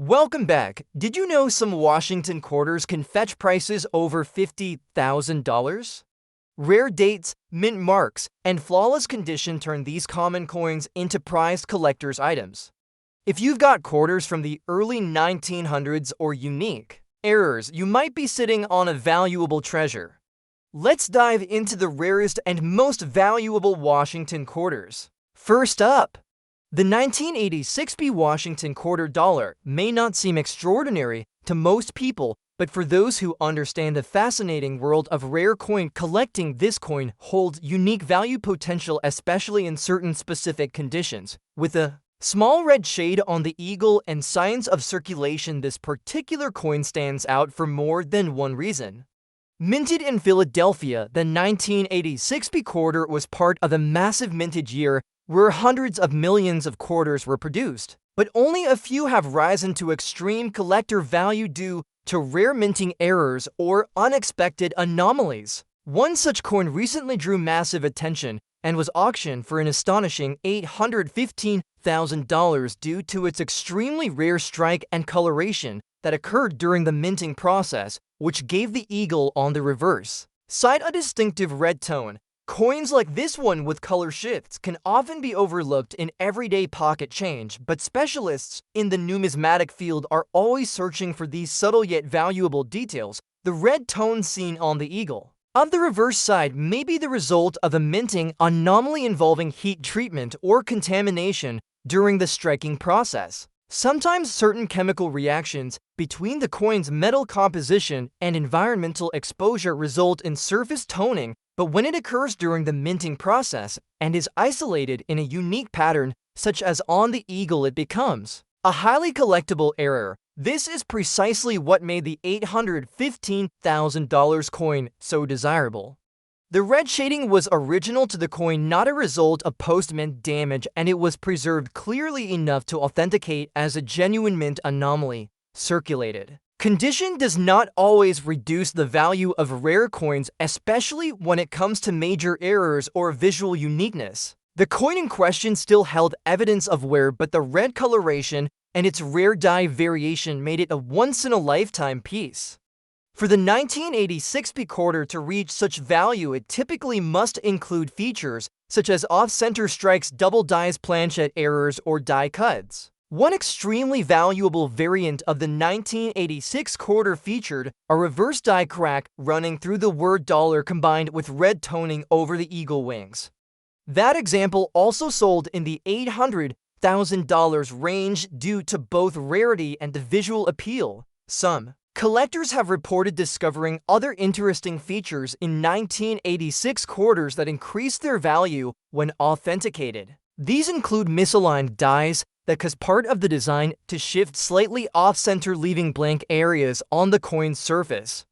Welcome back. Did you know some Washington quarters can fetch prices over $50,000? Rare dates, mint marks, and flawless condition turn these common coins into prized collector's items. If you've got quarters from the early 1900s or unique errors, you might be sitting on a valuable treasure. Let's dive into the rarest and most valuable Washington quarters. First up, the 1986 Washington quarter dollar may not seem extraordinary to most people, but for those who understand the fascinating world of rare coin collecting, this coin holds unique value potential, especially in certain specific conditions. With a small red shade on the eagle and signs of circulation, this particular coin stands out for more than one reason. Minted in Philadelphia, the 1986 quarter was part of a massive mintage year where hundreds of millions of quarters were produced, but only a few have risen to extreme collector value due to rare minting errors or unexpected anomalies. One such coin recently drew massive attention and was auctioned for an astonishing $815,000 due to its extremely rare strike and coloration that occurred during the minting process, which gave the eagle on the reverse side a distinctive red tone. Coins like this one with color shifts can often be overlooked in everyday pocket change, but specialists in the numismatic field are always searching for these subtle yet valuable details. The red tone seen on the eagle of the reverse side may be the result of a minting anomaly involving heat treatment or contamination during the striking process. Sometimes certain chemical reactions between the coin's metal composition and environmental exposure result in surface toning, but when it occurs during the minting process and is isolated in a unique pattern, such as on the eagle, it becomes a highly collectible error. This is precisely what made the $815,000 coin so desirable. The red shading was original to the coin, not a result of post-mint damage, and it was preserved clearly enough to authenticate as a genuine mint anomaly circulated. Condition does not always reduce the value of rare coins, especially when it comes to major errors or visual uniqueness. The coin in question still held evidence of wear, but the red coloration and its rare die variation made it a once-in-a-lifetime piece. For the 1986 quarter to reach such value, it typically must include features such as off-center strikes, double dies, planchet errors, or die cuts. One extremely valuable variant of the 1986 quarter featured a reverse die crack running through the word dollar combined with red toning over the eagle wings. That example also sold in the $800,000 range due to both rarity and the visual appeal. Some collectors have reported discovering other interesting features in 1986 quarters that increased their value when authenticated. These include misaligned dies that cause part of the design to shift slightly off-center, leaving blank areas on the coin's surface.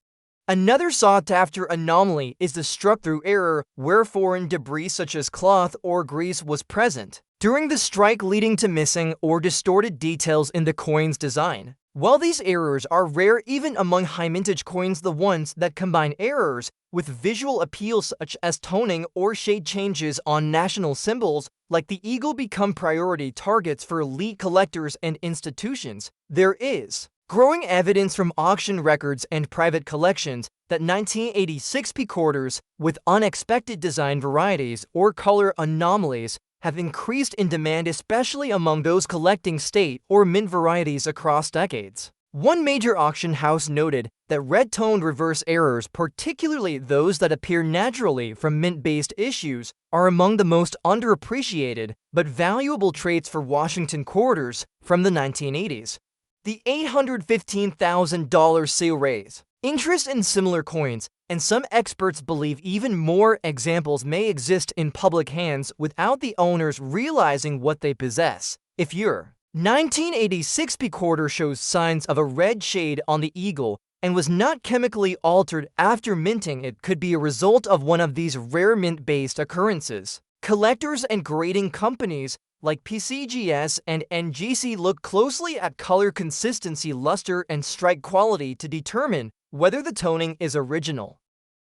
Another sought-after anomaly is the struck-through error, where foreign debris such as cloth or grease was present during the strike, leading to missing or distorted details in the coin's design. While these errors are rare even among high-mintage coins, the ones that combine errors with visual appeal such as toning or shade changes on national symbols like the eagle become priority targets for elite collectors and institutions. There is growing evidence from auction records and private collections that 1986 quarters with unexpected design varieties or color anomalies have increased in demand, especially among those collecting state or mint varieties across decades. One major auction house noted that red-toned reverse errors, particularly those that appear naturally from mint-based issues, are among the most underappreciated but valuable traits for Washington quarters from the 1980s. The $815,000 sale raise interest in similar coins, and some experts believe even more examples may exist in public hands without the owners realizing what they possess. If your 1986 quarter shows signs of a red shade on the eagle and was not chemically altered after minting, it could be a result of one of these rare mint-based occurrences. Collectors and grading companies like PCGS and NGC look closely at color consistency, luster, and strike quality to determine whether the toning is original.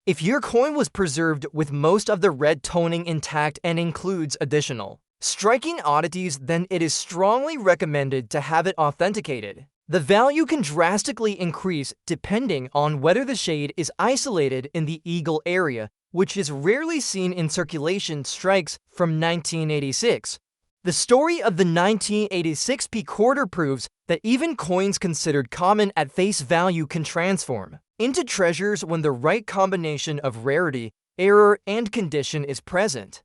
If your coin was preserved with most of the red toning intact and includes additional striking oddities, then it is strongly recommended to have it authenticated. The value can drastically increase depending on whether the shade is isolated in the eagle area, which is rarely seen in circulation strikes from 1986. The story of the 1986 P quarter proves that even coins considered common at face value can transform into treasures when the right combination of rarity, error, and condition is present.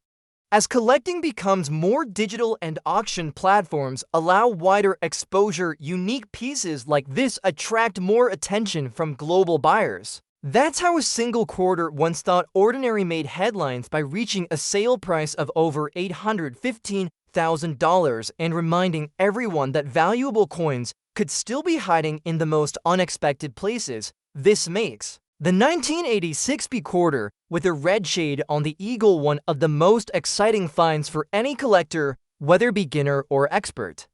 As collecting becomes more digital and auction platforms allow wider exposure, unique pieces like this attract more attention from global buyers. That's how a single quarter once thought ordinary made headlines by reaching a sale price of over $815,000 and reminding everyone that valuable coins could still be hiding in the most unexpected places. This makes the 1986 P quarter with a red shade on the eagle one of the most exciting finds for any collector, whether beginner or expert.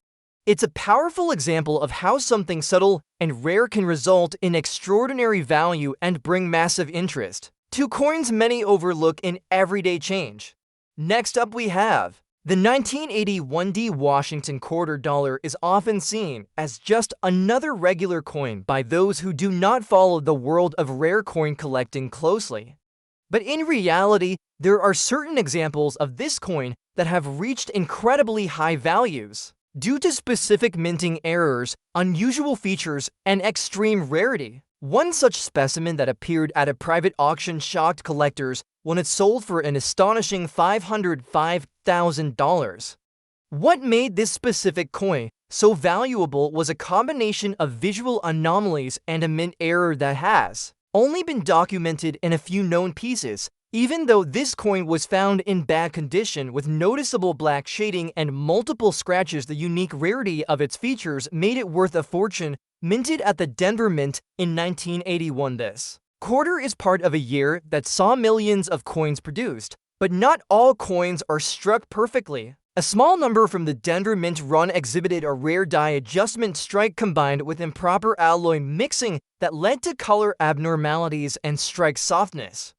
It's a powerful example of how something subtle and rare can result in extraordinary value and bring massive interest. Two coins many overlook in everyday change. Next up we have the 1981 Washington quarter dollar is often seen as just another regular coin by those who do not follow the world of rare coin collecting closely. But in reality, there are certain examples of this coin that have reached incredibly high values due to specific minting errors, unusual features, and extreme rarity. One such specimen that appeared at a private auction shocked collectors when it sold for an astonishing $505,000. What made this specific coin so valuable was a combination of visual anomalies and a mint error that has only been documented in a few known pieces. Even though this coin was found in bad condition with noticeable black shading and multiple scratches, the unique rarity of its features made it worth a fortune. Minted at the Denver Mint in 1981, this quarter is part of a year that saw millions of coins produced, but not all coins are struck perfectly. A small number from the Denver Mint run exhibited a rare die adjustment strike combined with improper alloy mixing that led to color abnormalities and strike softness.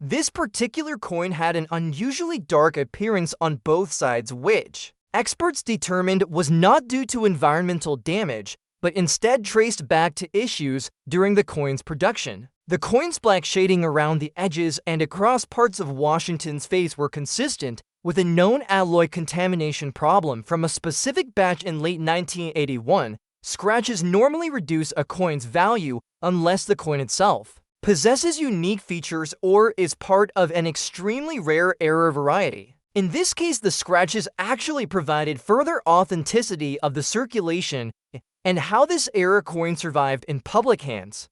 This particular coin had an unusually dark appearance on both sides, which experts determined was not due to environmental damage, but instead traced back to issues during the coin's production. The coin's black shading around the edges and across parts of Washington's face were consistent with a known alloy contamination problem from a specific batch in late 1981. Scratches normally reduce a coin's value unless the coin itself possesses unique features or is part of an extremely rare error variety. In this case, the scratches actually provided further authenticity of the circulation and how this error coin survived in public hands.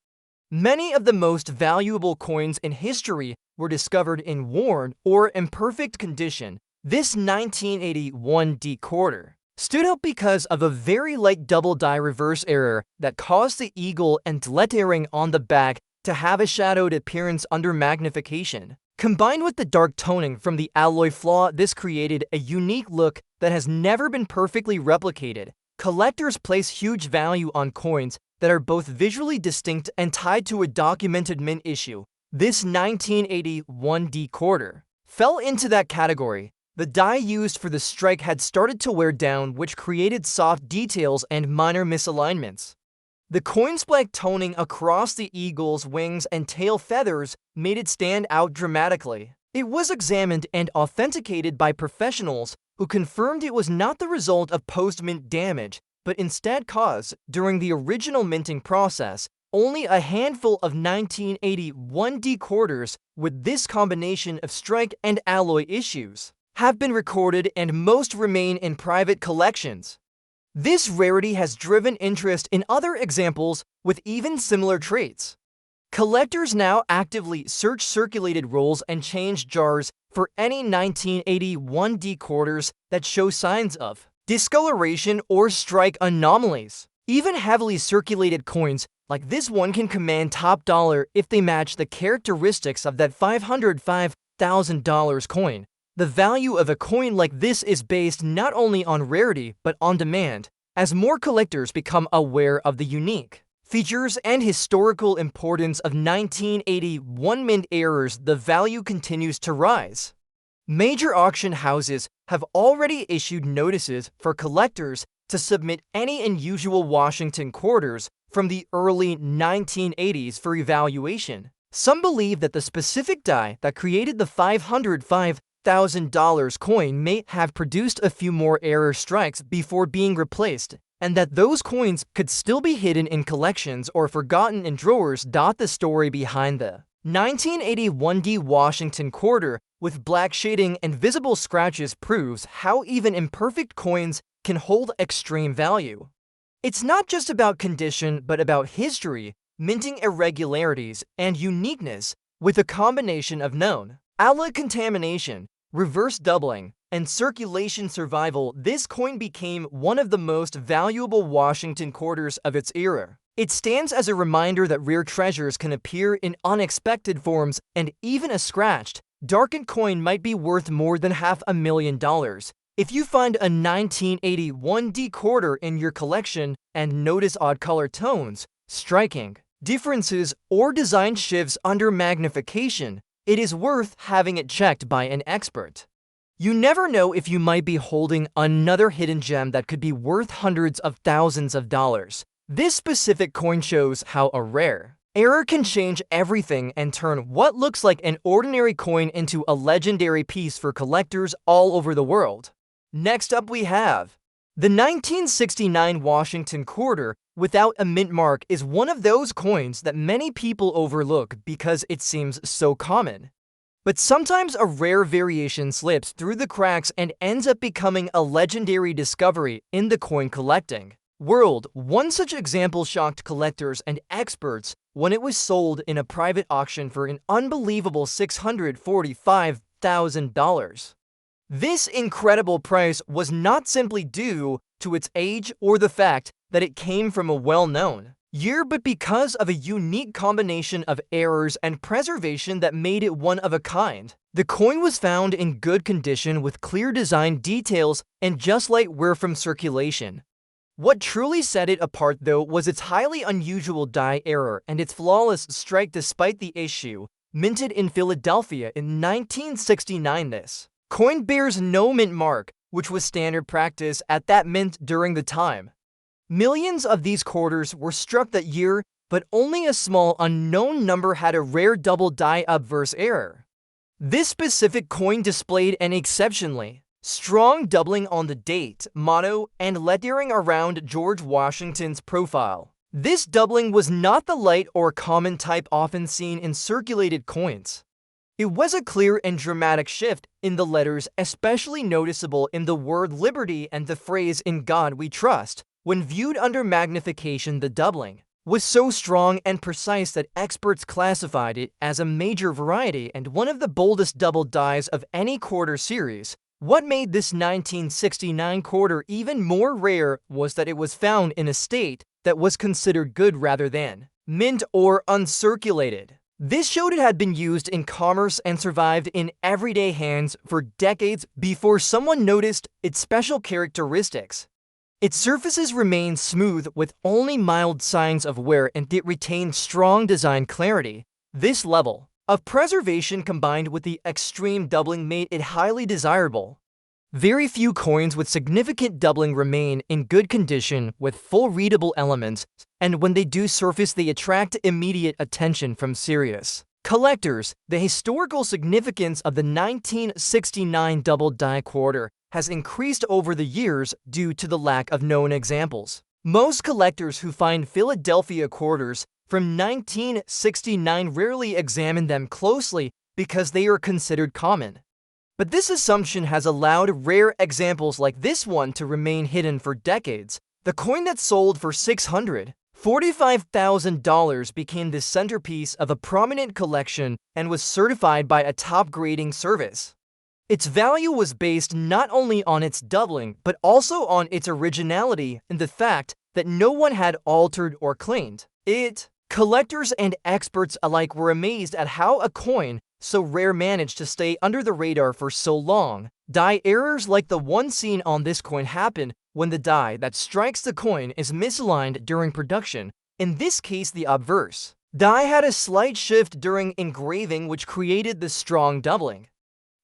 Many of the most valuable coins in history were discovered in worn or imperfect condition. This 1981 D quarter stood out because of a very light double die reverse error that caused the eagle and lettering on the back to have a shadowed appearance under magnification. Combined with the dark toning from the alloy flaw, this created a unique look that has never been perfectly replicated. Collectors place huge value on coins that are both visually distinct and tied to a documented mint issue. This 1981 D quarter fell into that category. The die used for the strike had started to wear down, which created soft details and minor misalignments. The coin's black toning across the eagle's wings and tail feathers made it stand out dramatically. It was examined and authenticated by professionals who confirmed it was not the result of post-mint damage, but instead caused, during the original minting process, only a handful of 1981 D quarters with this combination of strike and alloy issues have been recorded, and most remain in private collections. This rarity has driven interest in other examples with even similar traits. Collectors now actively search circulated rolls and change jars for any 1981 D quarters that show signs of discoloration or strike anomalies. Even heavily circulated coins like this one can command top dollar if they match the characteristics of that $505,000 coin. The value of a coin like this is based not only on rarity but on demand. As more collectors become aware of the unique features and historical importance of 1981 mint errors, the value continues to rise. Major auction houses have already issued notices for collectors to submit any unusual Washington quarters from the early 1980s for evaluation. Some believe that the specific die that created the $505,000 coin may have produced a few more error strikes before being replaced, and that those coins could still be hidden in collections or forgotten in drawers. The story behind the 1981 Washington quarter with black shading and visible scratches proves how even imperfect coins can hold extreme value. It's not just about condition, but about history, minting irregularities, and uniqueness. With a combination of known contamination, reverse doubling, and circulation survival, this coin became one of the most valuable Washington quarters of its era. It stands as a reminder that rare treasures can appear in unexpected forms, and even a scratched, darkened coin might be worth more than $500,000. If you find a 1981 quarter in your collection and notice odd color tones, striking differences, or design shifts under magnification, it is worth having it checked by an expert. You never know if you might be holding another hidden gem that could be worth hundreds of thousands of dollars. This specific coin shows how a rare error can change everything and turn what looks like an ordinary coin into a legendary piece for collectors all over the world. Next up we have the 1969 Washington quarter without a mint mark is one of those coins that many people overlook because it seems so common. But sometimes a rare variation slips through the cracks and ends up becoming a legendary discovery in the coin collecting world. One such example shocked collectors and experts when it was sold in a private auction for an unbelievable $645,000. This incredible price was not simply due to its age or the fact that it came from a well-known year, but because of a unique combination of errors and preservation that made it one of a kind. The coin was found in good condition with clear design details and just light wear from circulation. What truly set it apart, though, was its highly unusual die error and its flawless strike despite the issue. Minted in Philadelphia in 1969, this coin bears no mint mark, which was standard practice at that mint during the time. Millions of these quarters were struck that year, but only a small unknown number had a rare double die obverse error. This specific coin displayed an exceptionally strong doubling on the date, motto, and lettering around George Washington's profile. This doubling was not the light or common type often seen in circulated coins. It was a clear and dramatic shift in the letters, especially noticeable in the word liberty and the phrase "In God We Trust." When viewed under magnification, the doubling was so strong and precise that experts classified it as a major variety and one of the boldest double dies of any quarter series. What made this 1969 quarter even more rare was that it was found in a state that was considered good rather than mint or uncirculated. This showed it had been used in commerce and survived in everyday hands for decades before someone noticed its special characteristics. Its surfaces remained smooth with only mild signs of wear, and it retained strong design clarity. This level of preservation combined with the extreme doubling made it highly desirable. Very few coins with significant doubling remain in good condition with full readable elements, and when they do surface, they attract immediate attention from serious collectors. The historical significance of the 1969 double die quarter has increased over the years due to the lack of known examples. Most collectors who find Philadelphia quarters from 1969 rarely examine them closely because they are considered common. But this assumption has allowed rare examples like this one to remain hidden for decades. The coin that sold for $645,000 became the centerpiece of a prominent collection and was certified by a top grading service. Its value was based not only on its doubling, but also on its originality and the fact that no one had altered or claimed it. Collectors and experts alike were amazed at how a coin so rare managed to stay under the radar for so long. Die errors like the one seen on this coin happen when the die that strikes the coin is misaligned during production. In this case, the obverse die had a slight shift during engraving, which created the strong doubling.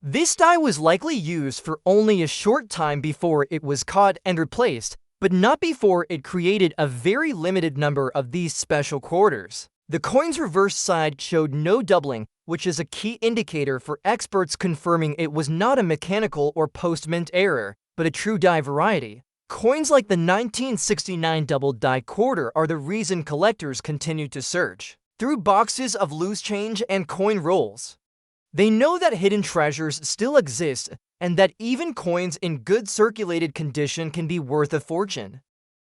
This die was likely used for only a short time before it was caught and replaced, but not before it created a very limited number of these special quarters. The coin's reverse side showed no doubling, which is a key indicator for experts confirming it was not a mechanical or post-mint error, but a true die variety. Coins like the 1969 double die quarter are the reason collectors continue to search through boxes of loose change and coin rolls. They know that hidden treasures still exist and that even coins in good circulated condition can be worth a fortune.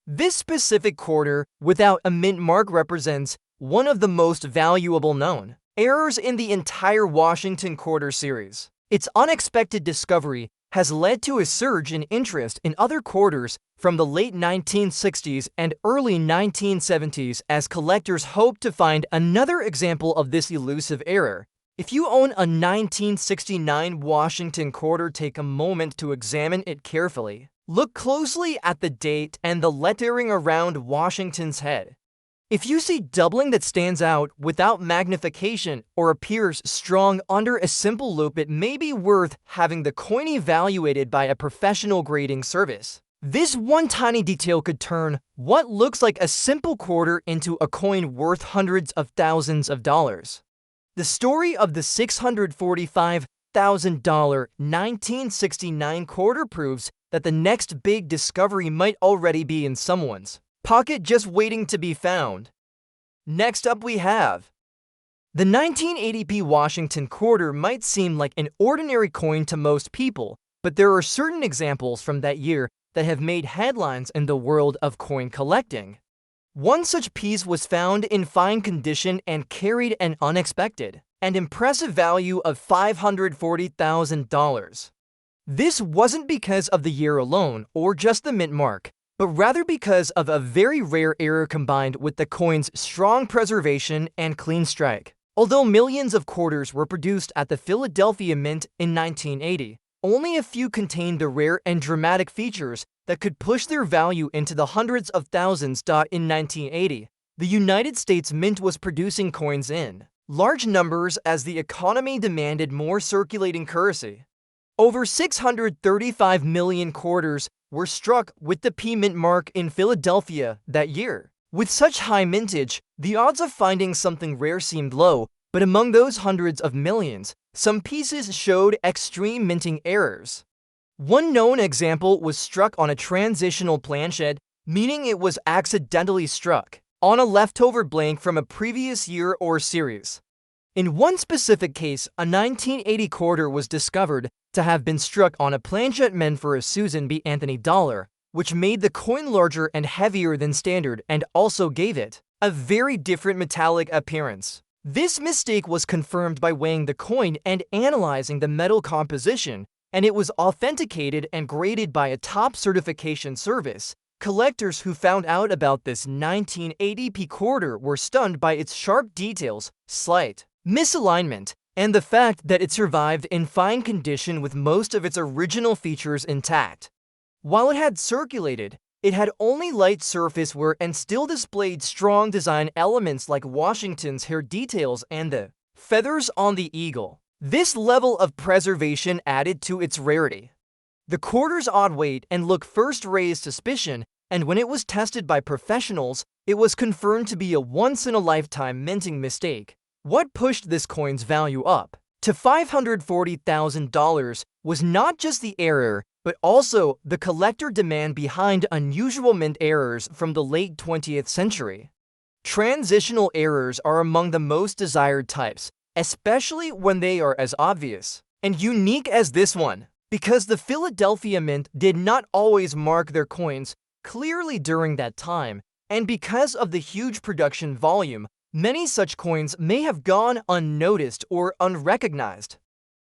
This specific quarter without a mint mark represents one of the most valuable known errors in the entire Washington quarter series. Its unexpected discovery has led to a surge in interest in other quarters from the late 1960s and early 1970s as collectors hope to find another example of this elusive error. If you own a 1969 Washington quarter, take a moment to examine it carefully. Look closely at the date and the lettering around Washington's head. If you see doubling that stands out without magnification or appears strong under a simple loop, it may be worth having the coin evaluated by a professional grading service. This one tiny detail could turn what looks like a simple quarter into a coin worth hundreds of thousands of dollars. The story of the $645,000 1969 quarter proves that the next big discovery might already be in someone's pocket, just waiting to be found. Next up we have the 1980p Washington quarter. Might seem like an ordinary coin to most people, but there are certain examples from that year that have made headlines in the world of coin collecting. One such piece was found in fine condition and carried an unexpected and impressive value of $540,000. This wasn't because of the year alone or just the mint mark, but rather because of a very rare error combined with the coin's strong preservation and clean strike. Although millions of quarters were produced at the Philadelphia Mint in 1980, only a few contained the rare and dramatic features that could push their value into the hundreds of thousands. In 1980, the United States Mint was producing coins in large numbers as the economy demanded more circulating currency. Over 635 million quarters were struck with the P mint mark in Philadelphia that year. With such high mintage, the odds of finding something rare seemed low, but among those hundreds of millions, some pieces showed extreme minting errors. One known example was struck on a transitional planchette, meaning it was accidentally struck on a leftover blank from a previous year or series. In one specific case, a 1980 quarter was discovered to have been struck on a planchette meant for a Susan B. Anthony dollar, which made the coin larger and heavier than standard and also gave it a very different metallic appearance. This mistake was confirmed by weighing the coin and analyzing the metal composition, and it was authenticated and graded by a top certification service. Collectors who found out about this 1980p quarter were stunned by its sharp details, slight misalignment, and the fact that it survived in fine condition with most of its original features intact. While it had circulated, it had only light surface wear and still displayed strong design elements like Washington's hair details and the feathers on the eagle. This level of preservation added to its rarity. The quarter's odd weight and look first raised suspicion, and when it was tested by professionals, it was confirmed to be a once-in-a-lifetime minting mistake. What pushed this coin's value up to $540,000 was not just the error, but also the collector demand behind unusual mint errors from the late 20th century. Transitional errors are among the most desired types, especially when they are as obvious and unique as this one. Because the Philadelphia Mint did not always mark their coins clearly during that time, and because of the huge production volume, many such coins may have gone unnoticed or unrecognized.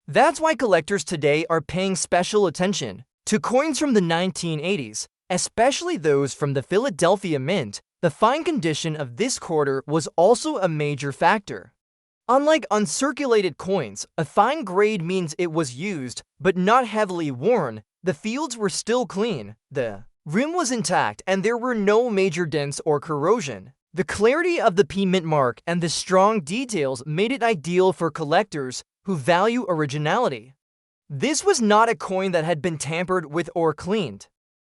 That's why collectors today are paying special attention to coins from the 1980s, especially those from the Philadelphia Mint. The fine condition of this quarter was also a major factor. Unlike uncirculated coins, a fine grade means it was used but not heavily worn. The fields were still clean, the rim was intact, and there were no major dents or corrosion. The clarity of the P mint mark and the strong details made it ideal for collectors who value originality. This was not a coin that had been tampered with or cleaned.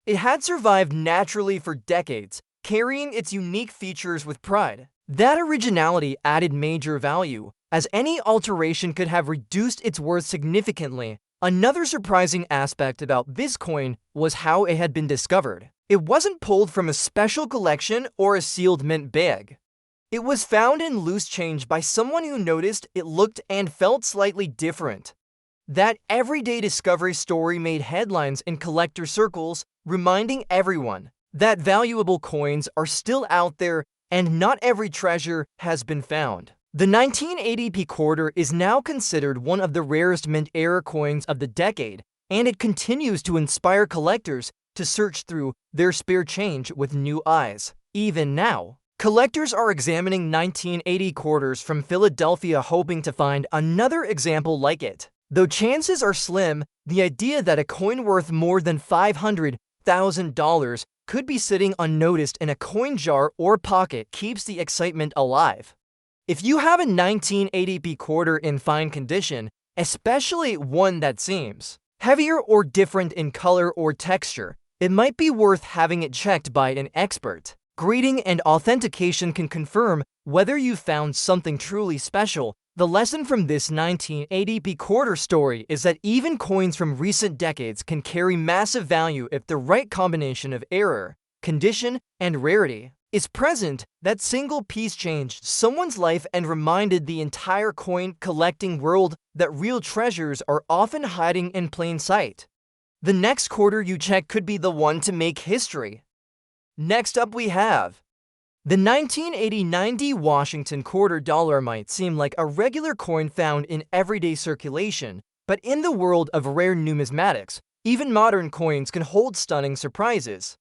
It had survived naturally for decades, carrying its unique features with pride. That originality added major value, as any alteration could have reduced its worth significantly. Another surprising aspect about this coin was how it had been discovered. It wasn't pulled from a special collection or a sealed mint bag. It was found in loose change by someone who noticed it looked and felt slightly different. That everyday discovery story made headlines in collector circles, reminding everyone that valuable coins are still out there and not every treasure has been found. The 1980p quarter is now considered one of the rarest mint-era coins of the decade, and it continues to inspire collectors to search through their spare change with new eyes. Even now, collectors are examining 1980 quarters from Philadelphia hoping to find another example like it. Though chances are slim, the idea that a coin worth more than $500,000 could be sitting unnoticed in a coin jar or pocket keeps the excitement alive. If you have a 1980p quarter in fine condition, especially one that seems heavier or different in color or texture, it might be worth having it checked by an expert. Grading and authentication can confirm whether you found something truly special. The lesson from this 1980p quarter story is that even coins from recent decades can carry massive value if the right combination of error, condition, and rarity is present. That single piece changed someone's life and reminded the entire coin collecting world that real treasures are often hiding in plain sight. The next quarter you check could be the one to make history. Next up we have the 1980 Washington quarter dollar. Might seem like a regular coin found in everyday circulation, but in the world of rare numismatics, even modern coins can hold stunning surprises.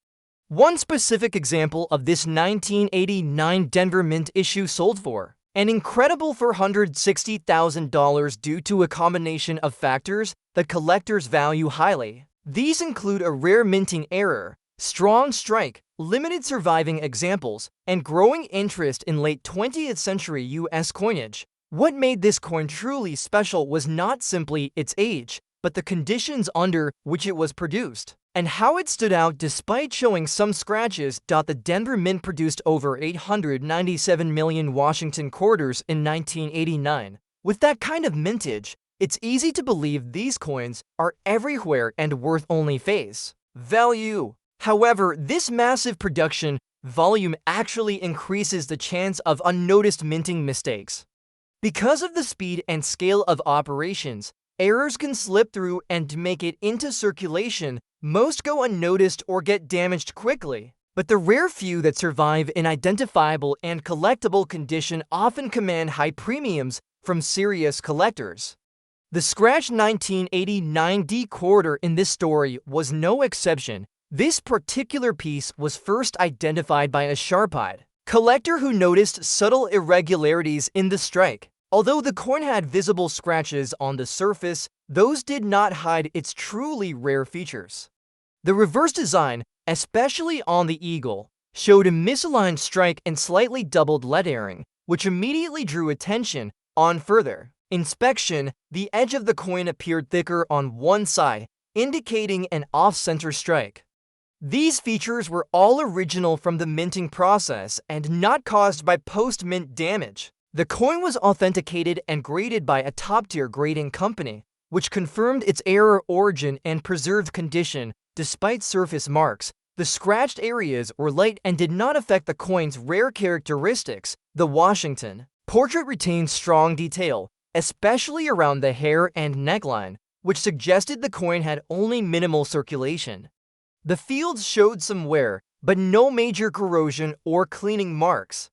One specific example of this 1989 Denver Mint issue sold for an incredible $460,000 due to a combination of factors that collectors value highly. These include a rare minting error, strong strike, limited surviving examples, and growing interest in late 20th century US coinage. What made this coin truly special was not simply its age, but the conditions under which it was produced, and how it stood out despite showing some scratches. The Denver Mint produced over 897 million Washington quarters in 1989. With that kind of mintage, it's easy to believe these coins are everywhere and worth only face value. However, this massive production volume actually increases the chance of unnoticed minting mistakes. Because of the speed and scale of operations, errors can slip through and make it into circulation. Most go unnoticed or get damaged quickly, but the rare few that survive in identifiable and collectible condition often command high premiums from serious collectors. The scratched 1989 quarter in this story was no exception. This particular piece was first identified by a sharp-eyed collector who noticed subtle irregularities in the strike. Although the coin had visible scratches on the surface, those did not hide its truly rare features. The reverse design, especially on the eagle, showed a misaligned strike and slightly doubled lettering, which immediately drew attention. On further inspection, the edge of the coin appeared thicker on one side, indicating an off-center strike. These features were all original from the minting process and not caused by post-mint damage. The coin was authenticated and graded by a top-tier grading company, which confirmed its error origin and preserved condition. Despite surface marks, the scratched areas were light and did not affect the coin's rare characteristics. The Washington portrait retained strong detail, especially around the hair and neckline, which suggested the coin had only minimal circulation. The fields showed some wear, but no major corrosion or cleaning marks.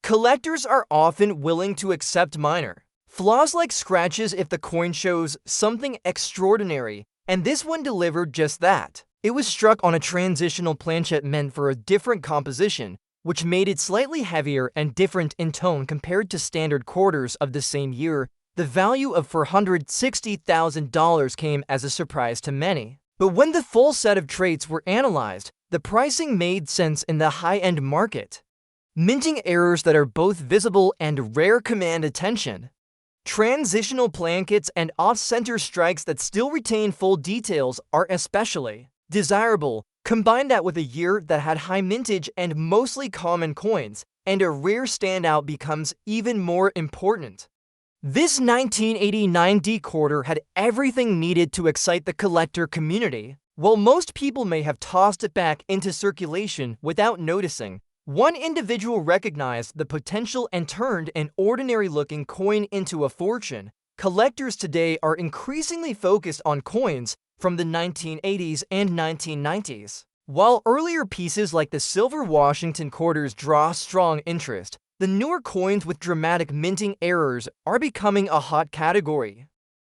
Collectors are often willing to accept minor flaws like scratches if the coin shows something extraordinary, and this one delivered just that. It was struck on a transitional planchet meant for a different composition, which made it slightly heavier and different in tone compared to standard quarters of the same year. The value of $460,000 came as a surprise to many. But when the full set of traits were analyzed, the pricing made sense in the high-end market. Minting errors that are both visible and rare command attention. Transitional plankets and off-center strikes that still retain full details are especially desirable. Combine that with a year that had high mintage and mostly common coins, and a rare standout becomes even more important. This 1989 D quarter had everything needed to excite the collector community. While most people may have tossed it back into circulation without noticing, one individual recognized the potential and turned an ordinary-looking coin into a fortune. Collectors today are increasingly focused on coins from the 1980s and 1990s. While earlier pieces like the silver Washington quarters draw strong interest, the newer coins with dramatic minting errors are becoming a hot category.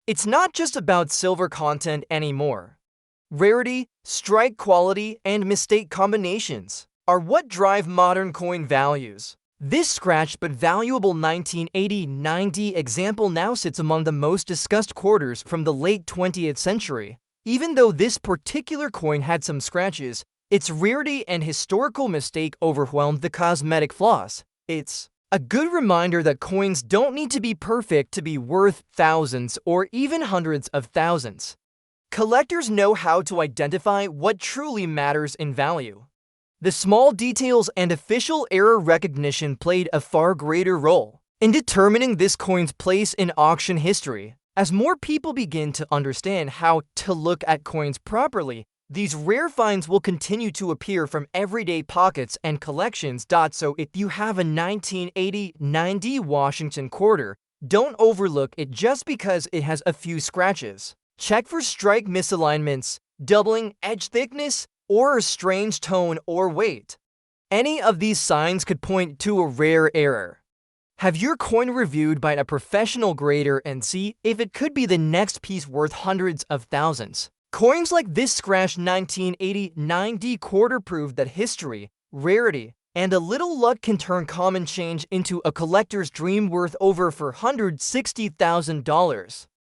It's not just about silver content anymore. Rarity, strike quality, and mistake combinations are what drive modern coin values. This scratched but valuable 1980 9D example now sits among the most discussed quarters from the late 20th century. Even though this particular coin had some scratches, its rarity and historical mistake overwhelmed the cosmetic flaws. It's a good reminder that coins don't need to be perfect to be worth thousands or even hundreds of thousands. Collectors know how to identify what truly matters in value. The small details and official error recognition played a far greater role in determining this coin's place in auction history. As more people begin to understand how to look at coins properly, these rare finds will continue to appear from everyday pockets and collections. So if you have a 1980 9D Washington quarter, don't overlook it just because it has a few scratches. Check for strike misalignments, doubling, edge thickness, or a strange tone or weight. Any of these signs could point to a rare error. Have your coin reviewed by a professional grader and see if it could be the next piece worth hundreds of thousands. Coins like this scratched 1980 9D quarter prove that history, rarity, and a little luck can turn common change into a collector's dream worth over $460,000.